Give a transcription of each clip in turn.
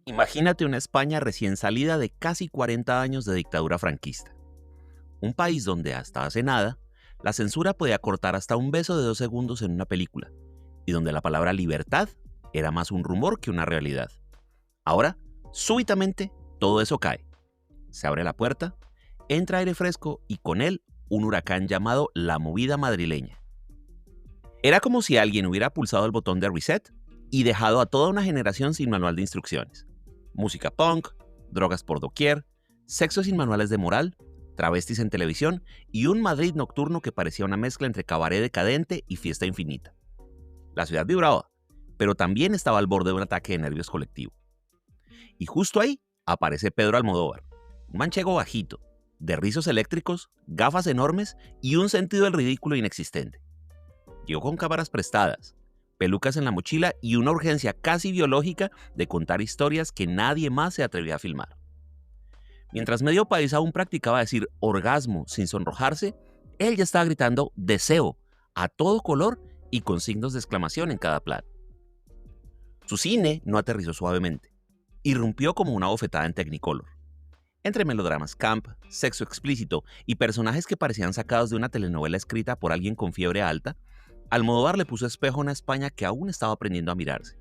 Imagínate una España recién salida de casi 40 años de dictadura franquista. Un país donde hasta hace nada, la censura podía cortar hasta un beso de 2 segundos en una película, y donde la palabra libertad era más un rumor que una realidad. Ahora, súbitamente, todo eso cae. Se abre la puerta, entra aire fresco y con él un huracán llamado la movida madrileña. Era como si alguien hubiera pulsado el botón de reset y dejado a toda una generación sin manual de instrucciones. Música punk, drogas por doquier, sexo sin manuales de moral, travestis en televisión y un Madrid nocturno que parecía una mezcla entre cabaret decadente y fiesta infinita. La ciudad vibraba, pero también estaba al borde de un ataque de nervios colectivo. Y justo ahí aparece Pedro Almodóvar, un manchego bajito, de rizos eléctricos, gafas enormes y un sentido del ridículo inexistente. Llegó con cámaras prestadas, pelucas en la mochila y una urgencia casi biológica de contar historias que nadie más se atrevía a filmar. Mientras medio país aún practicaba decir orgasmo sin sonrojarse, él ya estaba gritando deseo a todo color y con signos de exclamación en cada plano. Su cine no aterrizó suavemente, irrumpió como una bofetada en Technicolor. Entre melodramas camp, sexo explícito y personajes que parecían sacados de una telenovela escrita por alguien con fiebre alta, Almodóvar le puso espejo a una España que aún estaba aprendiendo a mirarse.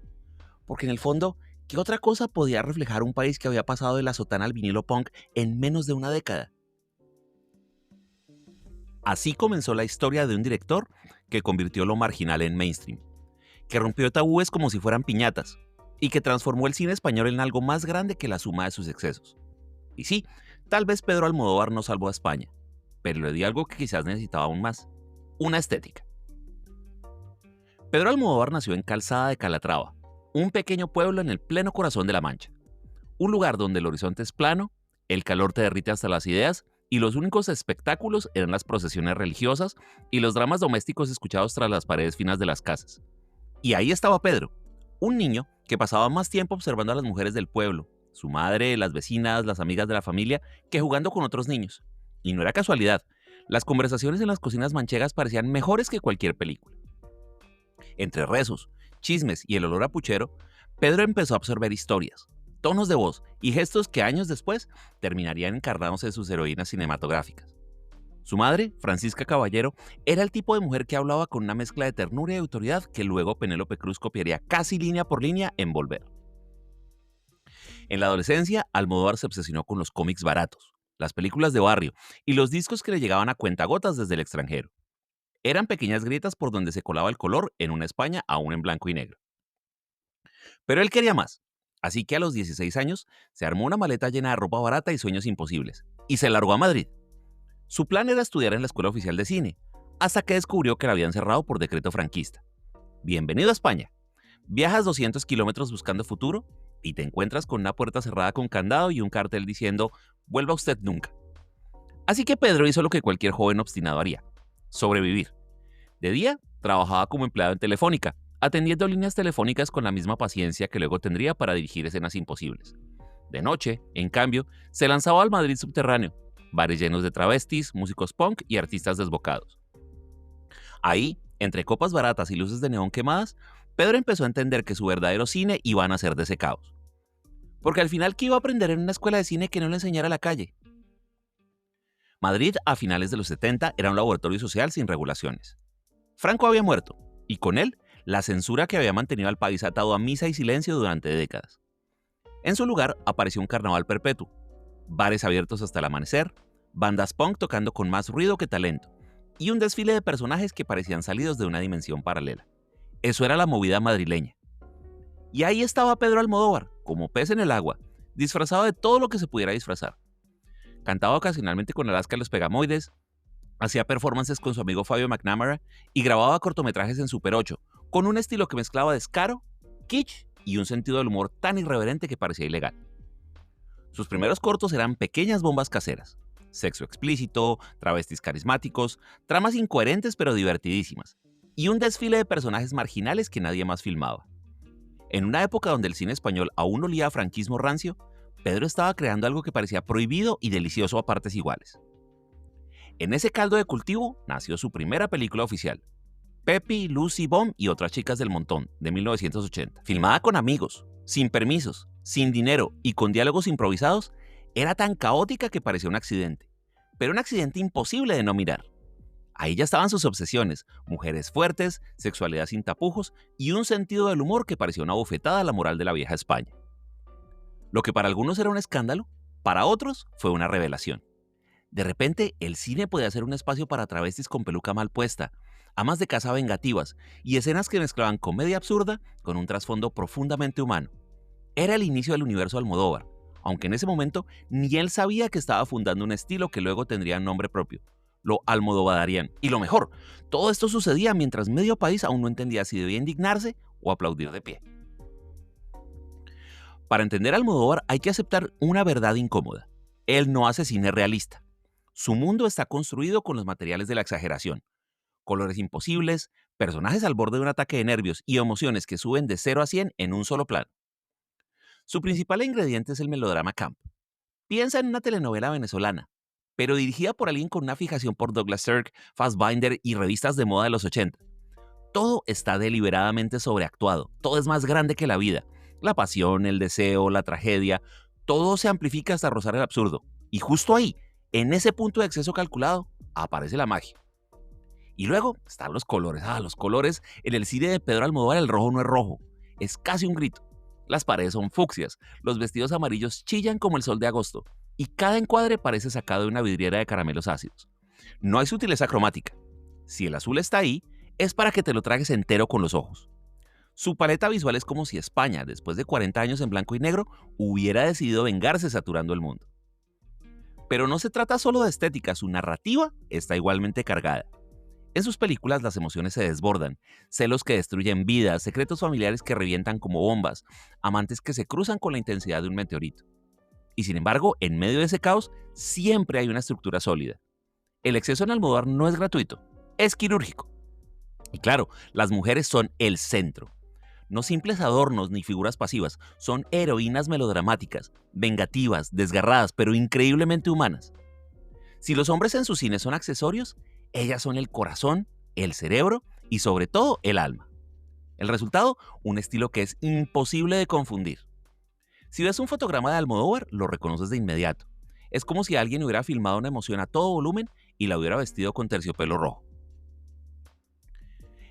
Porque en el fondo, ¿qué otra cosa podía reflejar un país que había pasado de la sotana al vinilo punk en menos de una década? Así comenzó la historia de un director que convirtió lo marginal en mainstream, que rompió tabúes como si fueran piñatas, y que transformó el cine español en algo más grande que la suma de sus excesos. Y sí, tal vez Pedro Almodóvar no salvó a España, pero le dio algo que quizás necesitaba aún más: una estética. Pedro Almodóvar nació en Calzada de Calatrava, un pequeño pueblo en el pleno corazón de La Mancha. Un lugar donde el horizonte es plano, el calor te derrite hasta las ideas y los únicos espectáculos eran las procesiones religiosas y los dramas domésticos escuchados tras las paredes finas de las casas. Y ahí estaba Pedro, un niño que pasaba más tiempo observando a las mujeres del pueblo, su madre, las vecinas, las amigas de la familia, que jugando con otros niños. Y no era casualidad, las conversaciones en las cocinas manchegas parecían mejores que cualquier película. Entre rezos, chismes y el olor a puchero, Pedro empezó a absorber historias, tonos de voz y gestos que años después terminarían encarnándose en sus heroínas cinematográficas. Su madre, Francisca Caballero, era el tipo de mujer que hablaba con una mezcla de ternura y autoridad que luego Penélope Cruz copiaría casi línea por línea en Volver. En la adolescencia, Almodóvar se obsesionó con los cómics baratos, las películas de barrio y los discos que le llegaban a cuentagotas desde el extranjero. Eran pequeñas grietas por donde se colaba el color en una España aún en blanco y negro. Pero él quería más, así que a los 16 años se armó una maleta llena de ropa barata y sueños imposibles, y se largó a Madrid. Su plan era estudiar en la Escuela Oficial de Cine, hasta que descubrió que la habían cerrado por decreto franquista. Bienvenido a España. Viajas 200 kilómetros buscando futuro y te encuentras con una puerta cerrada con candado y un cartel diciendo «Vuelva usted nunca». Así que Pedro hizo lo que cualquier joven obstinado haría: sobrevivir. De día, trabajaba como empleado en Telefónica, atendiendo líneas telefónicas con la misma paciencia que luego tendría para dirigir escenas imposibles. De noche, en cambio, se lanzaba al Madrid subterráneo, bares llenos de travestis, músicos punk y artistas desbocados. Ahí, entre copas baratas y luces de neón quemadas, Pedro empezó a entender que su verdadero cine iba a nacer de ese caos. Porque al final, ¿qué iba a aprender en una escuela de cine que no le enseñara la calle? Madrid, a finales de los 70, era un laboratorio social sin regulaciones. Franco había muerto, y con él, la censura que había mantenido al país atado a misa y silencio durante décadas. En su lugar apareció un carnaval perpetuo, bares abiertos hasta el amanecer, bandas punk tocando con más ruido que talento, y un desfile de personajes que parecían salidos de una dimensión paralela. Eso era la movida madrileña. Y ahí estaba Pedro Almodóvar, como pez en el agua, disfrazado de todo lo que se pudiera disfrazar. Cantaba ocasionalmente con Alaska y los Pegamoides, hacía performances con su amigo Fabio McNamara y grababa cortometrajes en Super 8, con un estilo que mezclaba descaro, kitsch y un sentido del humor tan irreverente que parecía ilegal. Sus primeros cortos eran pequeñas bombas caseras, sexo explícito, travestis carismáticos, tramas incoherentes pero divertidísimas, y un desfile de personajes marginales que nadie más filmaba. En una época donde el cine español aún olía a franquismo rancio, Pedro estaba creando algo que parecía prohibido y delicioso a partes iguales. En ese caldo de cultivo nació su primera película oficial, Pepi, Lucy, Bomb y otras chicas del montón, de 1980, filmada con amigos, sin permisos, sin dinero y con diálogos improvisados, era tan caótica que parecía un accidente, pero un accidente imposible de no mirar. Ahí ya estaban sus obsesiones, mujeres fuertes, sexualidad sin tapujos y un sentido del humor que parecía una bofetada a la moral de la vieja España. Lo que para algunos era un escándalo, para otros fue una revelación. De repente, el cine podía ser un espacio para travestis con peluca mal puesta, amas de casa vengativas y escenas que mezclaban comedia absurda con un trasfondo profundamente humano. Era el inicio del universo Almodóvar, aunque en ese momento ni él sabía que estaba fundando un estilo que luego tendría nombre propio, lo almodovariano. Y lo mejor, todo esto sucedía mientras medio país aún no entendía si debía indignarse o aplaudir de pie. Para entender a Almodóvar hay que aceptar una verdad incómoda. Él no hace cine realista. Su mundo está construido con los materiales de la exageración. Colores imposibles, personajes al borde de un ataque de nervios y emociones que suben de 0 a 100 en un solo plano. Su principal ingrediente es el melodrama camp. Piensa en una telenovela venezolana, pero dirigida por alguien con una fijación por Douglas Sirk, Fassbinder y revistas de moda de los 80. Todo está deliberadamente sobreactuado, todo es más grande que la vida. La pasión, el deseo, la tragedia, todo se amplifica hasta rozar el absurdo. Y justo ahí, en ese punto de exceso calculado, aparece la magia. Y luego están los colores. Los colores en el cine de Pedro Almodóvar, el rojo no es rojo, es casi un grito. Las paredes son fucsias, los vestidos amarillos chillan como el sol de agosto, y cada encuadre parece sacado de una vidriera de caramelos ácidos. No hay sutileza cromática. Si el azul está ahí, es para que te lo tragues entero con los ojos. Su paleta visual es como si España, después de 40 años en blanco y negro, hubiera decidido vengarse saturando el mundo. Pero no se trata solo de estética, su narrativa está igualmente cargada. En sus películas las emociones se desbordan, celos que destruyen vidas, secretos familiares que revientan como bombas, amantes que se cruzan con la intensidad de un meteorito. Y sin embargo, en medio de ese caos, siempre hay una estructura sólida. El exceso en Almodóvar no es gratuito, es quirúrgico. Y claro, las mujeres son el centro. No simples adornos ni figuras pasivas, son heroínas melodramáticas, vengativas, desgarradas, pero increíblemente humanas. Si los hombres en su cine son accesorios, ellas son el corazón, el cerebro y sobre todo el alma. El resultado, un estilo que es imposible de confundir. Si ves un fotograma de Almodóvar, lo reconoces de inmediato. Es como si alguien hubiera filmado una emoción a todo volumen y la hubiera vestido con terciopelo rojo.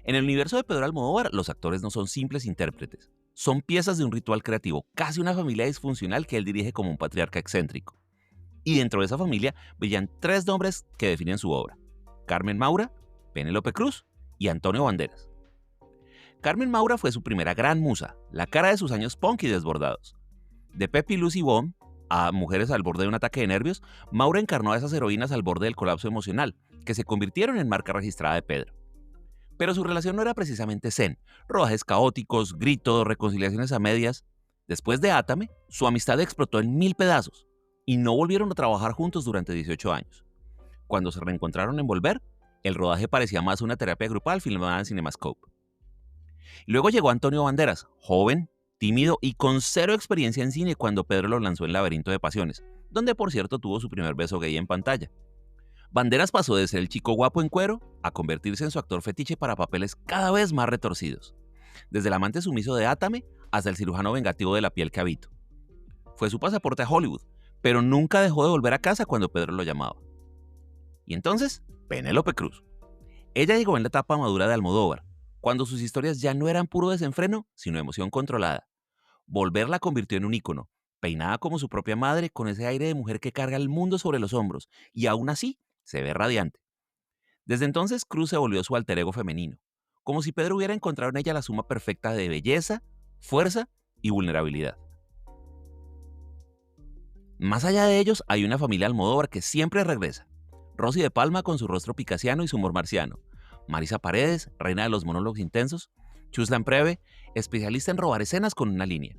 En el universo de Pedro Almodóvar, los actores no son simples intérpretes. Son piezas de un ritual creativo, casi una familia disfuncional que él dirige como un patriarca excéntrico. Y dentro de esa familia brillan 3 nombres que definen su obra: Carmen Maura, Penélope Cruz y Antonio Banderas. Carmen Maura fue su primera gran musa, la cara de sus años punk y desbordados. De Pepe y Lucy Bomb a Mujeres al borde de un ataque de nervios, Maura encarnó a esas heroínas al borde del colapso emocional, que se convirtieron en marca registrada de Pedro. Pero su relación no era precisamente zen, rodajes caóticos, gritos, reconciliaciones a medias. Después de Átame, su amistad explotó en 1000 pedazos y no volvieron a trabajar juntos durante 18 años. Cuando se reencontraron en Volver, el rodaje parecía más una terapia grupal filmada en CinemaScope. Luego llegó Antonio Banderas, joven, tímido y con 0 experiencia en cine cuando Pedro lo lanzó en Laberinto de Pasiones, donde por cierto tuvo su primer beso gay en pantalla. Banderas pasó de ser el chico guapo en cuero a convertirse en su actor fetiche para papeles cada vez más retorcidos, desde el amante sumiso de Átame hasta el cirujano vengativo de La piel que habito. Fue su pasaporte a Hollywood, pero nunca dejó de volver a casa cuando Pedro lo llamaba. Y entonces, Penélope Cruz. Ella llegó en la etapa madura de Almodóvar, cuando sus historias ya no eran puro desenfreno, sino emoción controlada. Volver la convirtió en un ícono, peinada como su propia madre, con ese aire de mujer que carga el mundo sobre los hombros, y aún así se ve radiante. Desde entonces, Cruz se volvió su alter ego femenino, como si Pedro hubiera encontrado en ella la suma perfecta de belleza, fuerza y vulnerabilidad. Más allá de ellos, hay una familia Almodóvar que siempre regresa. Rosy de Palma con su rostro picasiano y su humor marciano. Marisa Paredes, reina de los monólogos intensos. Chuslan Preve, especialista en robar escenas con una línea.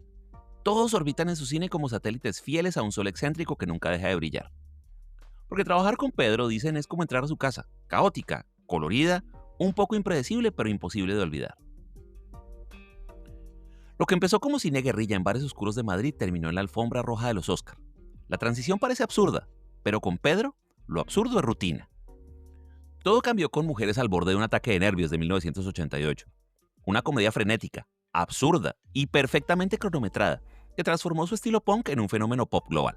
Todos orbitan en su cine como satélites fieles a un sol excéntrico que nunca deja de brillar. Porque trabajar con Pedro, dicen, es como entrar a su casa, caótica, colorida, un poco impredecible pero imposible de olvidar. Lo que empezó como cine guerrilla en bares oscuros de Madrid terminó en la alfombra roja de los Oscar. La transición parece absurda, pero con Pedro, lo absurdo es rutina. Todo cambió con Mujeres al borde de un ataque de nervios de 1988. Una comedia frenética, absurda y perfectamente cronometrada, que transformó su estilo punk en un fenómeno pop global.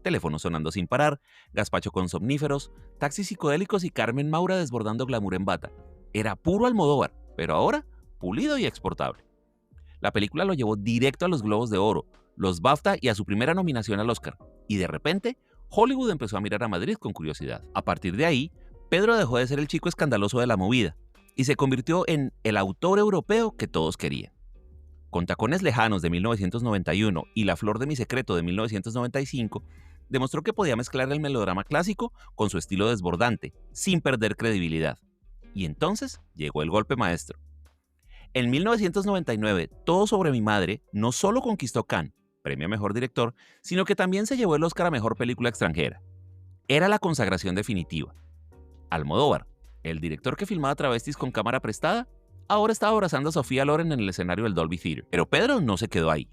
Teléfonos sonando sin parar, gazpacho con somníferos, taxis psicodélicos y Carmen Maura desbordando glamour en bata. Era puro Almodóvar, pero ahora pulido y exportable. La película lo llevó directo a los Globos de Oro, los BAFTA y a su primera nominación al Oscar. Y de repente, Hollywood empezó a mirar a Madrid con curiosidad. A partir de ahí, Pedro dejó de ser el chico escandaloso de la movida y se convirtió en el autor europeo que todos querían. Con Tacones Lejanos de 1991 y La Flor de mi Secreto de 1995, demostró que podía mezclar el melodrama clásico con su estilo desbordante, sin perder credibilidad. Y entonces llegó el golpe maestro. En 1999, Todo sobre mi madre no solo conquistó Cannes, premio a Mejor Director, sino que también se llevó el Oscar a Mejor Película Extranjera. Era la consagración definitiva. Almodóvar, el director que filmaba travestis con cámara prestada, ahora estaba abrazando a Sofía Loren en el escenario del Dolby Theatre. Pero Pedro no se quedó ahí.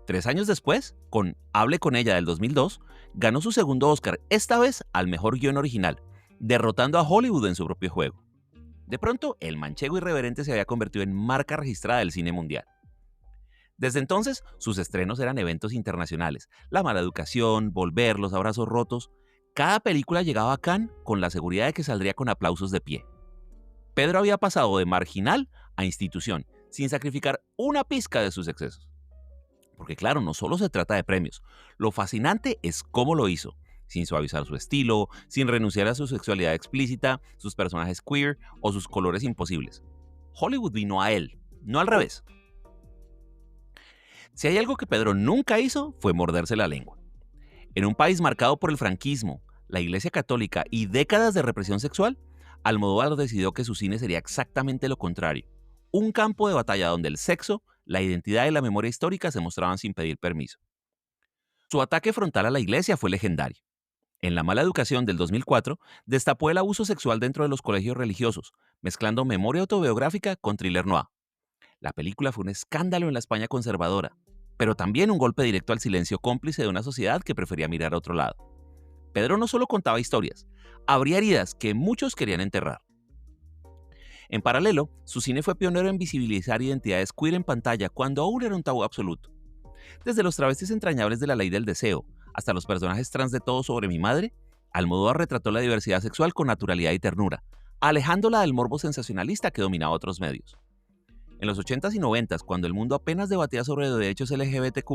3 años después, con Hable con ella del 2002, ganó su segundo Oscar, esta vez al Mejor Guión Original, derrotando a Hollywood en su propio juego. De pronto, el manchego irreverente se había convertido en marca registrada del cine mundial. Desde entonces, sus estrenos eran eventos internacionales. La Mala Educación, Volver, Los Abrazos Rotos. Cada película llegaba a Cannes con la seguridad de que saldría con aplausos de pie. Pedro había pasado de marginal a institución, sin sacrificar una pizca de sus excesos. Porque claro, no solo se trata de premios. Lo fascinante es cómo lo hizo, sin suavizar su estilo, sin renunciar a su sexualidad explícita, sus personajes queer o sus colores imposibles. Hollywood vino a él, no al revés. Si hay algo que Pedro nunca hizo, fue morderse la lengua. En un país marcado por el franquismo, la Iglesia Católica y décadas de represión sexual, Almodóvar decidió que su cine sería exactamente lo contrario. Un campo de batalla donde el sexo, la identidad y la memoria histórica se mostraban sin pedir permiso. Su ataque frontal a la Iglesia fue legendario. En La Mala Educación del 2004, destapó el abuso sexual dentro de los colegios religiosos, mezclando memoria autobiográfica con thriller noir. La película fue un escándalo en la España conservadora, pero también un golpe directo al silencio cómplice de una sociedad que prefería mirar a otro lado. Pedro no solo contaba historias, abría heridas que muchos querían enterrar. En paralelo, su cine fue pionero en visibilizar identidades queer en pantalla cuando aún era un tabú absoluto. Desde los travestis entrañables de La Ley del Deseo hasta los personajes trans de Todo sobre mi madre, Almodóvar retrató la diversidad sexual con naturalidad y ternura, alejándola del morbo sensacionalista que dominaba otros medios. En los 80s y 90s, cuando el mundo apenas debatía sobre los derechos LGBTQ+,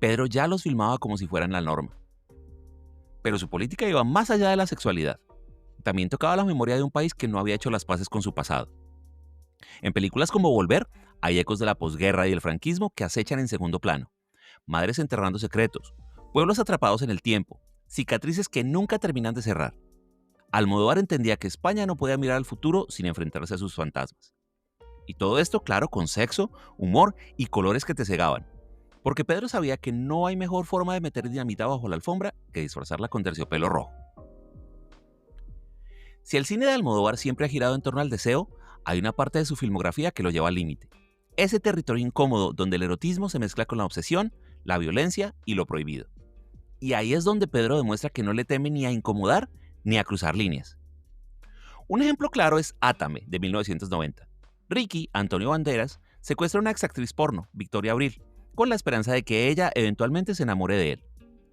Pedro ya los filmaba como si fueran la norma. Pero su política iba más allá de la sexualidad. También tocaba la memoria de un país que no había hecho las paces con su pasado. En películas como Volver, hay ecos de la posguerra y el franquismo que acechan en segundo plano. Madres enterrando secretos, pueblos atrapados en el tiempo, cicatrices que nunca terminan de cerrar. Almodóvar entendía que España no podía mirar al futuro sin enfrentarse a sus fantasmas. Y todo esto, claro, con sexo, humor y colores que te cegaban. Porque Pedro sabía que no hay mejor forma de meter dinamita bajo la alfombra que disfrazarla con terciopelo rojo. Si el cine de Almodóvar siempre ha girado en torno al deseo, hay una parte de su filmografía que lo lleva al límite. Ese territorio incómodo donde el erotismo se mezcla con la obsesión, la violencia y lo prohibido. Y ahí es donde Pedro demuestra que no le teme ni a incomodar ni a cruzar líneas. Un ejemplo claro es Átame, de 1990. Ricky, Antonio Banderas, secuestra a una exactriz porno, Victoria Abril, con la esperanza de que ella eventualmente se enamore de él.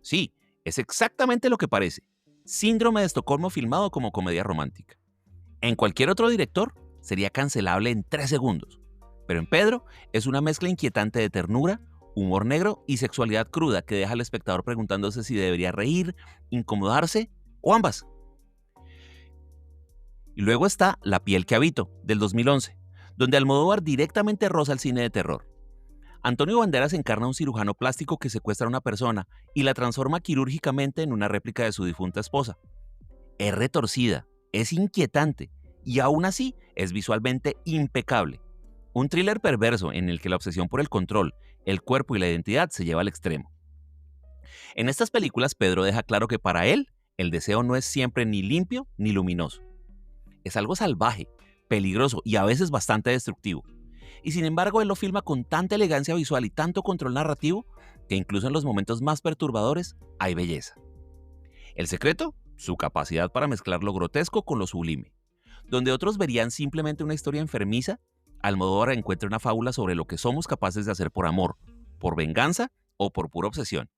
Sí, es exactamente lo que parece. Síndrome de Estocolmo filmado como comedia romántica. En cualquier otro director sería cancelable en 3 segundos, pero en Pedro es una mezcla inquietante de ternura, humor negro y sexualidad cruda que deja al espectador preguntándose si debería reír, incomodarse o ambas. Y luego está La piel que habito, del 2011, donde Almodóvar directamente roza el cine de terror. Antonio Banderas encarna a un cirujano plástico que secuestra a una persona y la transforma quirúrgicamente en una réplica de su difunta esposa. Es retorcida, es inquietante y aún así es visualmente impecable. Un thriller perverso en el que la obsesión por el control, el cuerpo y la identidad se lleva al extremo. En estas películas Pedro deja claro que para él el deseo no es siempre ni limpio ni luminoso. Es algo salvaje, peligroso y a veces bastante destructivo. Y sin embargo él lo filma con tanta elegancia visual y tanto control narrativo que incluso en los momentos más perturbadores hay belleza. El secreto, su capacidad para mezclar lo grotesco con lo sublime. Donde otros verían simplemente una historia enfermiza, Almodóvar encuentra una fábula sobre lo que somos capaces de hacer por amor, por venganza o por pura obsesión.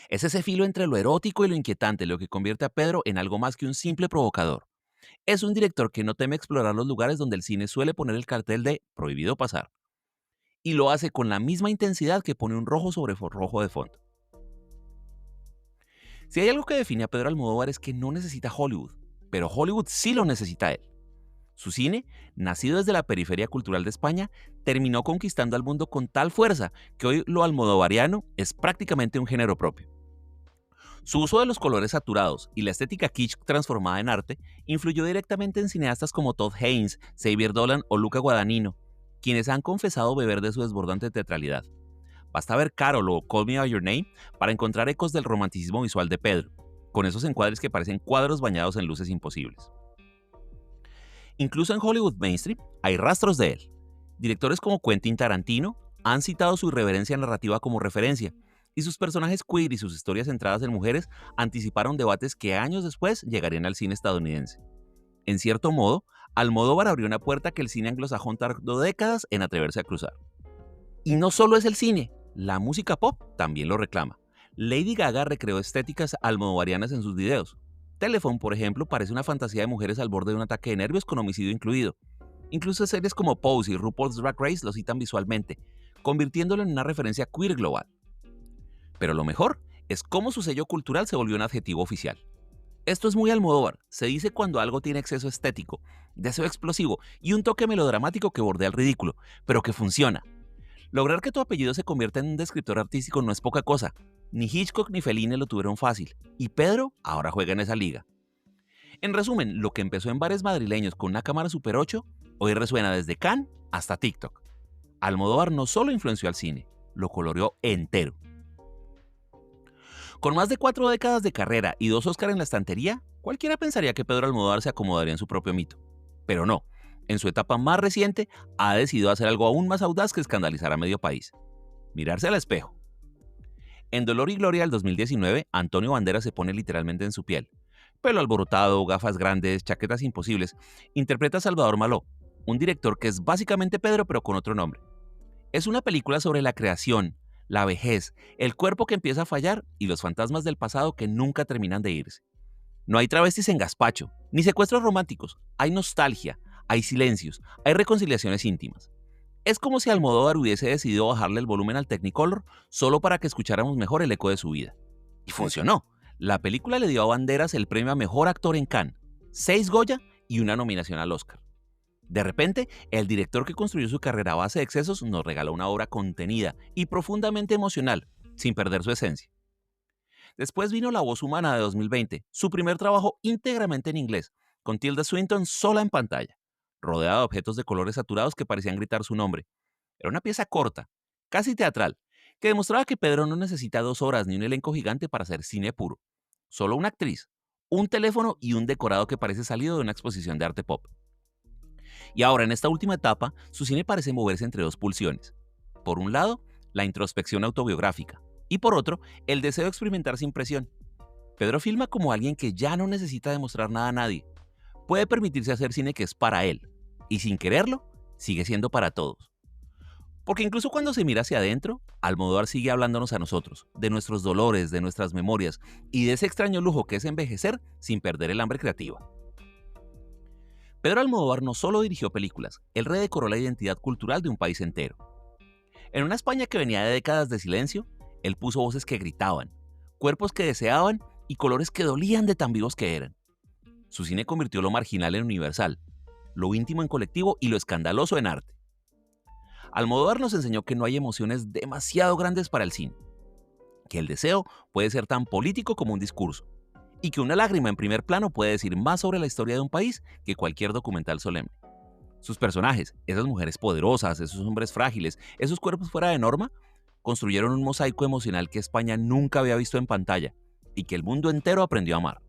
Es ese filo entre lo erótico y lo inquietante lo que convierte a Pedro en algo más que un simple provocador. Es un director que no teme explorar los lugares donde el cine suele poner el cartel de prohibido pasar, y lo hace con la misma intensidad que pone un rojo sobre rojo de fondo. Si hay algo que define a Pedro Almodóvar es que no necesita Hollywood, pero Hollywood sí lo necesita a él. Su cine, nacido desde la periferia cultural de España, terminó conquistando al mundo con tal fuerza que hoy lo almodovariano es prácticamente un género propio. Su uso de los colores saturados y la estética kitsch transformada en arte influyó directamente en cineastas como Todd Haynes, Xavier Dolan o Luca Guadagnino, quienes han confesado beber de su desbordante teatralidad. Basta ver Carol o Call Me By Your Name para encontrar ecos del romanticismo visual de Pedro, con esos encuadres que parecen cuadros bañados en luces imposibles. Incluso en Hollywood mainstream hay rastros de él. Directores como Quentin Tarantino han citado su irreverencia narrativa como referencia, y sus personajes queer y sus historias centradas en mujeres anticiparon debates que años después llegarían al cine estadounidense. En cierto modo, Almodóvar abrió una puerta que el cine anglosajón tardó décadas en atreverse a cruzar. Y no solo es el cine, la música pop también lo reclama. Lady Gaga recreó estéticas almodovarianas en sus videos. Telephone, por ejemplo, parece una fantasía de mujeres al borde de un ataque de nervios con homicidio incluido. Incluso series como Pose y RuPaul's Drag Race lo citan visualmente, convirtiéndolo en una referencia queer global. Pero lo mejor es cómo su sello cultural se volvió un adjetivo oficial. Esto es muy Almodóvar, se dice cuando algo tiene exceso estético, deseo explosivo y un toque melodramático que bordea el ridículo, pero que funciona. Lograr que tu apellido se convierta en un descriptor artístico no es poca cosa. Ni Hitchcock ni Fellini lo tuvieron fácil, y Pedro ahora juega en esa liga. En resumen, lo que empezó en bares madrileños con una cámara Super 8, hoy resuena desde Cannes hasta TikTok. Almodóvar no solo influenció al cine, lo coloreó entero. Con más de 4 décadas de carrera y 2 Oscar en la estantería, cualquiera pensaría que Pedro Almodóvar se acomodaría en su propio mito. Pero no, en su etapa más reciente ha decidido hacer algo aún más audaz que escandalizar a medio país: mirarse al espejo. En Dolor y Gloria del 2019, Antonio Banderas se pone literalmente en su piel. Pelo alborotado, gafas grandes, chaquetas imposibles, interpreta a Salvador Maló, un director que es básicamente Pedro pero con otro nombre. Es una película sobre la creación, la vejez, el cuerpo que empieza a fallar y los fantasmas del pasado que nunca terminan de irse. No hay travestis en gazpacho, ni secuestros románticos, hay nostalgia, hay silencios, hay reconciliaciones íntimas. Es como si Almodóvar hubiese decidido bajarle el volumen al Technicolor solo para que escucháramos mejor el eco de su vida. Y funcionó. La película le dio a Banderas el premio a Mejor Actor en Cannes, 6 Goya y una nominación al Oscar. De repente, el director que construyó su carrera a base de excesos nos regaló una obra contenida y profundamente emocional, sin perder su esencia. Después vino La Voz Humana de 2020, su primer trabajo íntegramente en inglés, con Tilda Swinton sola en pantalla, rodeada de objetos de colores saturados que parecían gritar su nombre. Era una pieza corta, casi teatral, que demostraba que Pedro no necesita 2 horas ni un elenco gigante para hacer cine puro. Solo una actriz, un teléfono y un decorado que parece salido de una exposición de arte pop. Y ahora, en esta última etapa, su cine parece moverse entre 2 pulsiones. Por un lado, la introspección autobiográfica, y por otro, el deseo de experimentar sin presión. Pedro filma como alguien que ya no necesita demostrar nada a nadie. Puede permitirse hacer cine que es para él, y sin quererlo, sigue siendo para todos. Porque incluso cuando se mira hacia adentro, Almodóvar sigue hablándonos a nosotros, de nuestros dolores, de nuestras memorias, y de ese extraño lujo que es envejecer sin perder el hambre creativa. Pedro Almodóvar no solo dirigió películas, él redecoró la identidad cultural de un país entero. En una España que venía de décadas de silencio, él puso voces que gritaban, cuerpos que deseaban y colores que dolían de tan vivos que eran. Su cine convirtió lo marginal en universal, lo íntimo en colectivo y lo escandaloso en arte. Almodóvar nos enseñó que no hay emociones demasiado grandes para el cine, que el deseo puede ser tan político como un discurso, y que una lágrima en primer plano puede decir más sobre la historia de un país que cualquier documental solemne. Sus personajes, esas mujeres poderosas, esos hombres frágiles, esos cuerpos fuera de norma, construyeron un mosaico emocional que España nunca había visto en pantalla y que el mundo entero aprendió a amar.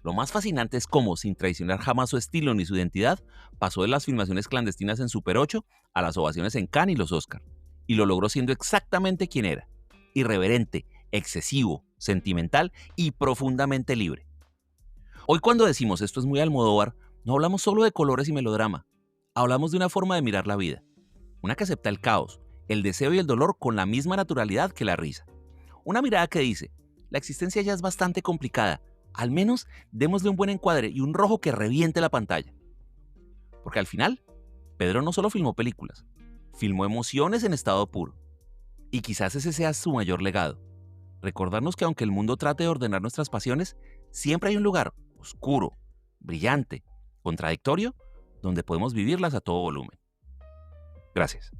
Lo más fascinante es cómo, sin traicionar jamás su estilo ni su identidad, pasó de las filmaciones clandestinas en Super 8 a las ovaciones en Cannes y los Oscar, y lo logró siendo exactamente quien era: irreverente, excesivo, sentimental y profundamente libre. Hoy, cuando decimos esto es muy Almodóvar, no hablamos solo de colores y melodrama, hablamos de una forma de mirar la vida, una que acepta el caos, el deseo y el dolor con la misma naturalidad que la risa. Una mirada que dice, la existencia ya es bastante complicada, al menos démosle un buen encuadre y un rojo que reviente la pantalla. Porque al final, Pedro no solo filmó películas, filmó emociones en estado puro. Y quizás ese sea su mayor legado. Recordarnos que aunque el mundo trate de ordenar nuestras pasiones, siempre hay un lugar oscuro, brillante, contradictorio, donde podemos vivirlas a todo volumen. Gracias.